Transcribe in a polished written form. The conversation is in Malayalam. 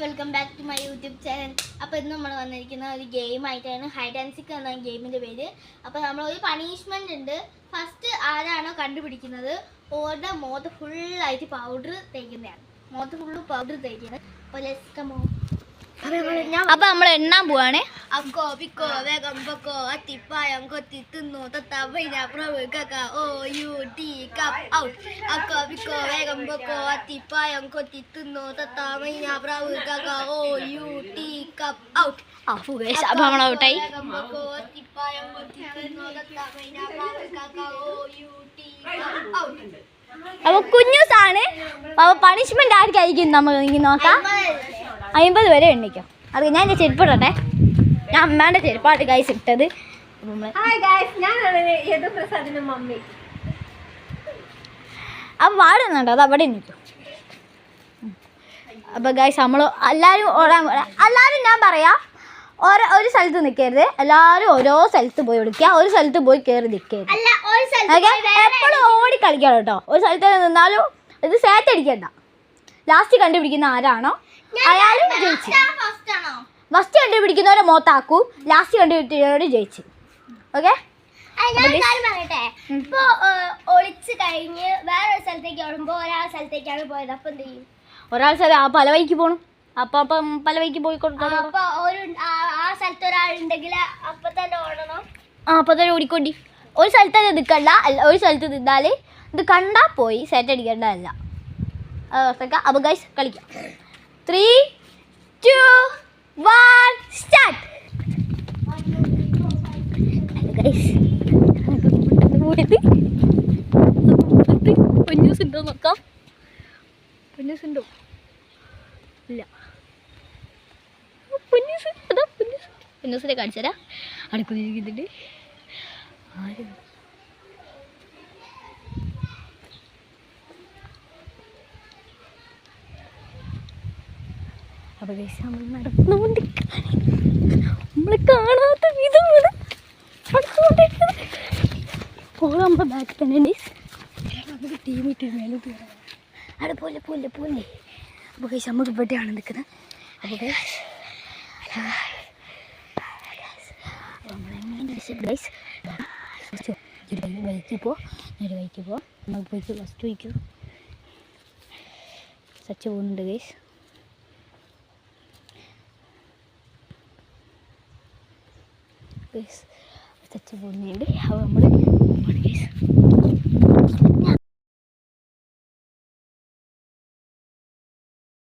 Welcome back to my YouTube channel. അപ്പോൾ ഇന്ന് നമ്മൾ വന്നിരിക്കുന്ന ഒരു ഗെയിം ആയിട്ടാണ്. ഹൈഡ് ആൻഡ് സീക്ക് എന്ന ഗെയിമിൻ്റെ പേര്. അപ്പോൾ നമ്മൾ ഒരു പണിഷ്മെൻ്റ് ഉണ്ട്. ഫസ്റ്റ് ആരാണോ കണ്ടുപിടിക്കുന്നത് ഓരുടെ മുഖത്ത് ഫുള്ളായിട്ട് പൗഡർ തേക്കുന്നതാണ്. മുഖത്ത് ഫുള്ള് പൗഡർ തേക്കുന്നത്. അപ്പോൾ ലെറ്റ്സ് കം ഓൺ. അപ്പൊ നമ്മൾ എണ്ണാൻ പോവാണ്. അക്കോ പിക്കോ വേഗം പൊക്കോ അത്തിപ്പായം കൊത്തി തിന്നു തത്തവൈന പ്രവ് കക്ക ഓ യു ടി കപ്പ് ഔട്ട്. അക്കോ പിക്കോ വേഗം പൊക്കോ അത്തിപ്പായം കൊത്തി തിന്നു തത്തവൈന പ്രവ് കക്ക ഓ യു ടി കപ്പ് ഔട്ട്. അപ്പൊ നമ്മൾ ഔട്ടായി. അത്തിപ്പായം കൊത്തി തിന്നു തത്തവൈന പ്രവ് കക്ക ഓ യു ടി കപ്പ് ഔട്ട്. അപ്പൊ കുഞ്ഞൂസാണ്. അപ്പൊ പണിഷ്മെന്റ് ആർക്കായിരിക്കും നമ്മൾ നോക്കാം. 50 വരെ എണ്ണിക്കും. അത് ഞാൻ എൻ്റെ ചെരുപ്പിടട്ടെ. ഞാൻ അമ്മേൻ്റെ ചെരുപ്പാട്ട് ഗൈസ് ഇട്ടത്. അപ്പം പാടുന്നുണ്ടോ? അത് അവിടെ നിൽക്കും. അപ്പം ഗൈസ് നമ്മൾ എല്ലാവരും ഞാൻ പറയാം, ഒരു സ്ഥലത്ത് നിൽക്കരുത്. എല്ലാവരും ഓരോ സ്ഥലത്ത് പോയി വിളിക്കുക. ഒരു സ്ഥലത്ത് പോയി കയറി നിൽക്കരുത്. എപ്പോഴും ഓടി കളിക്കണം കേട്ടോ. ഒരു സ്ഥലത്ത് നിന്നാലും ഇത് സേറ്റ് അടിക്കണ്ട. ലാസ്റ്റ് കണ്ടുപിടിക്കുന്ന ആരാണോ അയാളും ജയിച്ചു. ഫസ്റ്റ് കണ്ടുപിടിക്കുന്നവരെ മോത്താക്കൂ. ലാസ്റ്റ് കണ്ടുപിടിക്കുന്നവരോട് ജയിച്ചു. ഓക്കെ. ഇപ്പൊ ഒളിച്ച് കഴിഞ്ഞ് വേറൊരു സ്ഥലത്തേക്ക് ഓടുമ്പോ ഒരാൾ സ്ഥലത്തേക്കാണ് പോയത്. അപ്പൊ എന്ത് ചെയ്യും? ഒരാൾ പല വഴിക്ക് പോകണം. അപ്പം പല വഴിക്ക് പോയി കൊടുക്കണം. അപ്പൊ ആ സ്ഥലത്ത് ഒരാളുണ്ടെങ്കിൽ അപ്പൊ തന്നെ ഓടണം. അപ്പൊ തന്നെ ഓടിക്കൊണ്ടി. ഒരു സ്ഥലത്ത് തന്നെ നിൽക്കണ്ട. ഒരു സ്ഥലത്ത് നിന്നാൽ ഇത് കണ്ടാൽ പോയി സെറ്റ് അടിക്കേണ്ടതല്ല. അപ്പൊ ഗൈസ് കളിക്കാം. 3, 2, 1 സ്റ്റാർട്ട്. പൊന്നൂസുണ്ടോ നോക്കാം. പൊന്നൂസുണ്ടോ? ഇല്ല. പൊന്നൂസിനെ കാണിച്ചുതരാം. അടുക്കുന്നിരിക്കുന്നുണ്ട്. ആരും അപ്പോൾ നമ്മൾ നടന്നുകൊണ്ട് നമ്മൾ കാണാത്ത വിധമാണ് നമ്മുടെ ബാക്ക് തന്നെ ടീമിട്ട് മേലോട്ട് കയറാം. അവിടെ പോലെ അപ്പോൾ കഴിച്ച് നമുക്ക് ഇവിടെയാണ് നിൽക്കുന്നത്. അപ്പോൾ ബൈക്ക് പോ നമുക്ക് പോയിട്ട് ഫസ്റ്റ് വയ്ക്കൂ. സച്ച് പോകുന്നുണ്ട് ഗൈസ്. സച്ച് പോകുന്നുണ്ട്. അപ്പോൾ നമ്മൾ